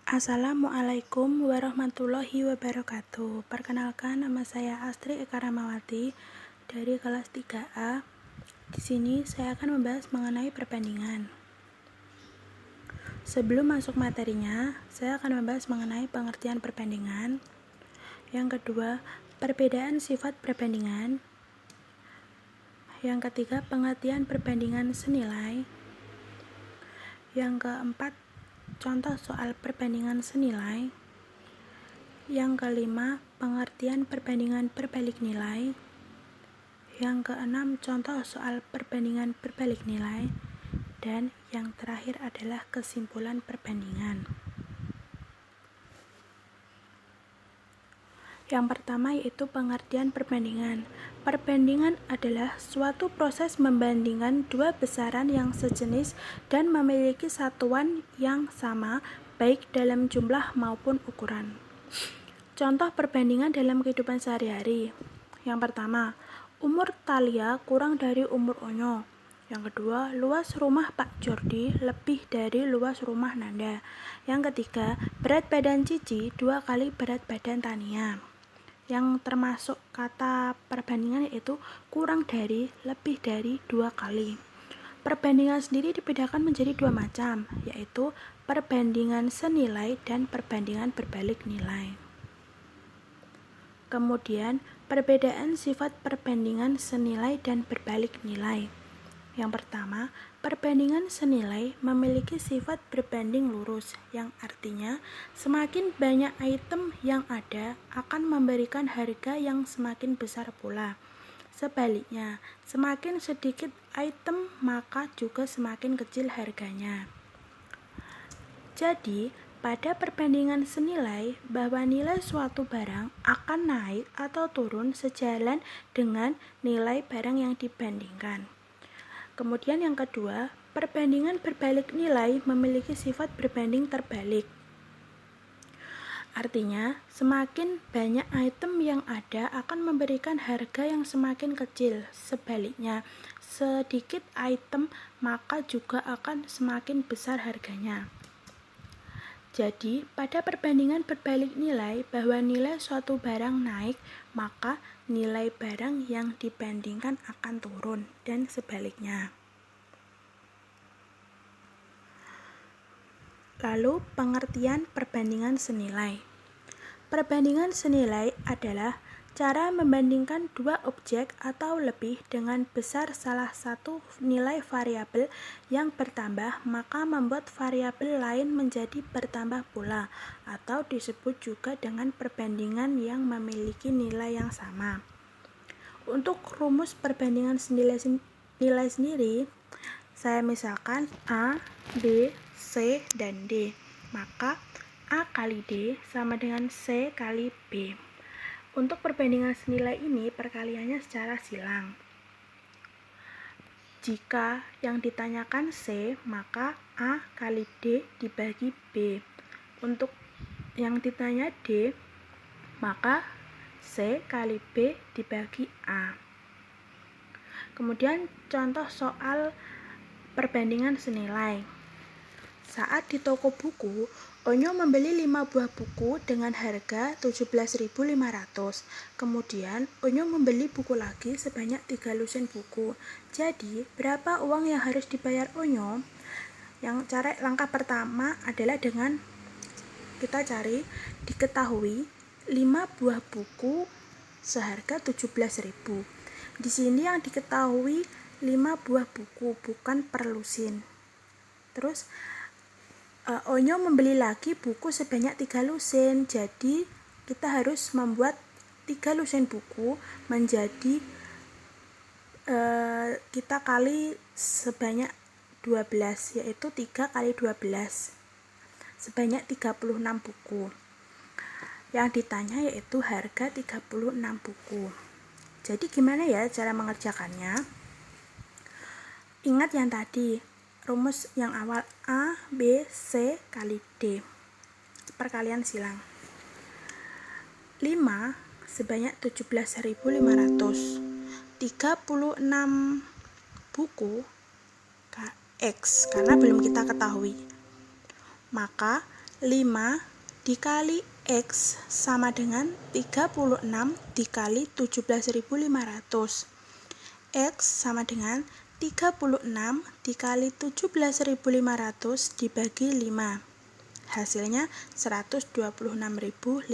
Assalamualaikum warahmatullahi wabarakatuh. Perkenalkan, nama saya Astri Eka Ramawati dari kelas 3A. Di sini saya akan membahas mengenai perbandingan. Sebelum masuk materinya, saya akan membahas mengenai pengertian perbandingan. Yang kedua, perbedaan sifat perbandingan. Yang ketiga, pengertian perbandingan senilai. Yang keempat, contoh soal perbandingan senilai. Yang kelima, pengertian perbandingan berbalik nilai. Yang keenam, contoh soal perbandingan berbalik nilai. Dan yang terakhir adalah kesimpulan perbandingan. Yang pertama yaitu pengertian perbandingan. Perbandingan adalah suatu proses membandingkan dua besaran yang sejenis dan memiliki satuan yang sama, baik dalam jumlah maupun ukuran. Contoh perbandingan dalam kehidupan sehari-hari. Yang pertama, umur Talia kurang dari umur Onyo. Yang kedua, luas rumah Pak Jordi lebih dari luas rumah Nanda. Yang ketiga, berat badan Cici 2 kali berat badan Tania. Yang termasuk kata perbandingan yaitu kurang dari, lebih dari 2 kali. Perbandingan sendiri dibedakan menjadi dua macam, yaitu perbandingan senilai dan perbandingan berbalik nilai. Kemudian, perbedaan sifat perbandingan senilai dan berbalik nilai. Yang pertama, perbandingan senilai memiliki sifat berbanding lurus, yang artinya semakin banyak item yang ada akan memberikan harga yang semakin besar pula. Sebaliknya, semakin sedikit item maka juga semakin kecil harganya. Jadi, pada perbandingan senilai, bahwa nilai suatu barang akan naik atau turun sejalan dengan nilai barang yang dibandingkan. Kemudian yang kedua, perbandingan berbalik nilai memiliki sifat berbanding terbalik. Artinya, semakin banyak item yang ada akan memberikan harga yang semakin kecil. Sebaliknya, sedikit item maka juga akan semakin besar harganya. Jadi, pada perbandingan berbalik nilai, bahwa nilai suatu barang naik, maka nilai barang yang dibandingkan akan turun, dan sebaliknya. Lalu, pengertian perbandingan senilai. Perbandingan senilai adalah cara membandingkan dua objek atau lebih dengan besar salah satu nilai variabel yang bertambah, maka membuat variabel lain menjadi bertambah pula, atau disebut juga dengan perbandingan yang memiliki nilai yang sama. Untuk rumus perbandingan nilai sendiri, saya misalkan A, B, C, dan D. Maka A kali D sama dengan C kali B. Untuk perbandingan senilai ini perkaliannya secara silang. Jika yang ditanyakan C, maka A kali D dibagi B. Untuk yang ditanya D, maka C kali B dibagi A. Kemudian contoh soal perbandingan senilai. Saat di toko buku, Onyo membeli 5 buah buku dengan harga 17.500. Kemudian, Onyo membeli buku lagi sebanyak 3 lusin buku. Jadi, berapa uang yang harus dibayar Onyo? Langkah pertama adalah dengan kita cari diketahui 5 buah buku seharga 17.000. Di sini yang diketahui 5 buah buku, bukan per lusin. Terus Onyo membeli lagi buku sebanyak 3 lusin. Jadi kita harus membuat 3 lusin buku menjadi kita kali sebanyak 12, yaitu 3 kali 12 sebanyak 36 buku. Yang ditanya yaitu harga 36 buku. Jadi gimana ya cara mengerjakannya? Ingat yang tadi, rumus yang awal A, B, C kali D. Perkalian silang. 5 sebanyak 17.500. 36 buku X karena belum kita ketahui. Maka 5 dikali X sama dengan 36 dikali 17.500. X sama dengan 36 dikali 17.500 dibagi 5. Hasilnya 126.500.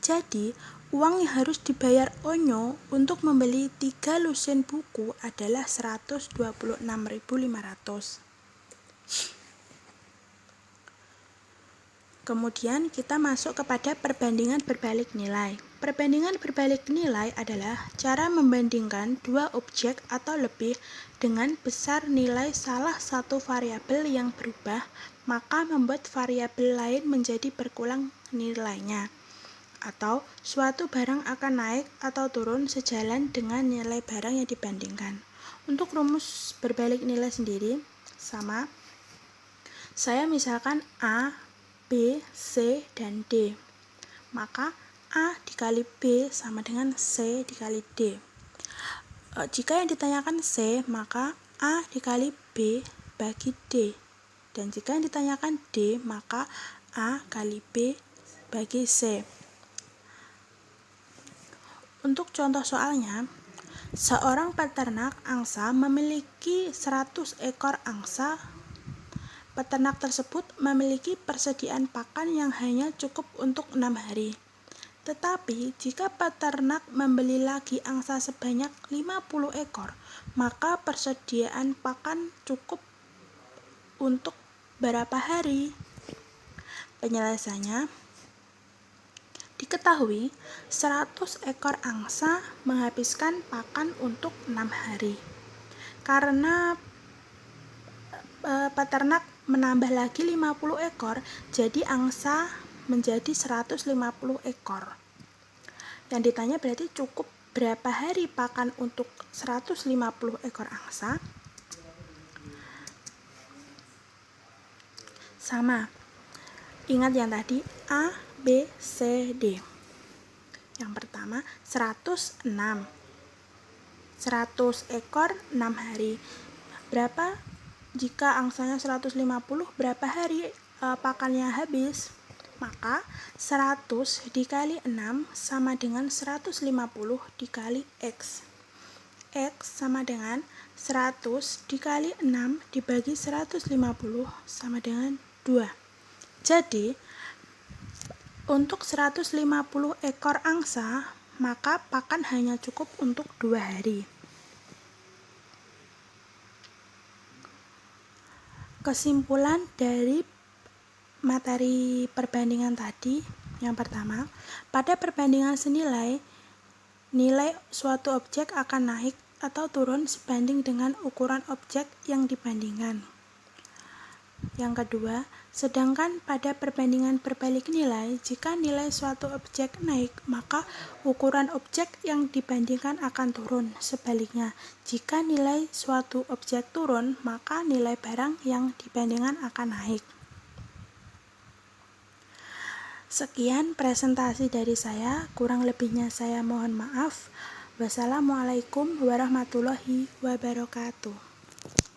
Jadi, uang yang harus dibayar Onyo untuk membeli 3 lusin buku adalah 126.500. Kemudian kita masuk kepada perbandingan berbalik nilai. Perbandingan berbalik nilai adalah cara membandingkan dua objek atau lebih dengan besar nilai salah satu variabel yang berubah, maka membuat variabel lain menjadi berkurang nilainya. Atau suatu barang akan naik atau turun sejalan dengan nilai barang yang dibandingkan. Untuk rumus berbalik nilai sendiri sama. Saya misalkan A, B, C, dan D. Maka A dikali B sama dengan C dikali D. Jika yang ditanyakan C, maka A dikali B bagi D. Dan jika yang ditanyakan D, maka A kali B bagi C. Untuk contoh soalnya, seorang peternak angsa memiliki 100 ekor angsa. Peternak tersebut memiliki persediaan pakan yang hanya cukup untuk 6 hari. Tetapi jika peternak membeli lagi angsa sebanyak 50 ekor, maka persediaan pakan cukup untuk berapa hari? Penjelasannya, diketahui 100 ekor angsa menghabiskan pakan untuk 6 hari. Karena peternak menambah lagi 50 ekor, jadi angsa menjadi 150 ekor. Yang ditanya berarti cukup berapa hari pakan untuk 150 ekor angsa? Sama. Ingat yang tadi A, B, C, D. Yang pertama 106. 100 ekor 6 hari. Berapa? Jika angsanya 150, berapa hari pakannya habis? Maka 100 dikali 6 sama dengan 150 dikali X. X sama dengan 100 dikali 6 dibagi 150 sama dengan 2. Jadi, untuk 150 ekor angsa, maka pakan hanya cukup untuk 2 hari. Kesimpulan dari materi perbandingan tadi, yang pertama, pada perbandingan senilai, nilai suatu objek akan naik atau turun sebanding dengan ukuran objek yang dibandingkan. Yang kedua, sedangkan pada perbandingan berbalik nilai, jika nilai suatu objek naik, maka ukuran objek yang dibandingkan akan turun. Sebaliknya, jika nilai suatu objek turun, maka nilai barang yang dibandingkan akan naik. Sekian presentasi dari saya, kurang lebihnya saya mohon maaf. Wassalamualaikum warahmatullahi wabarakatuh.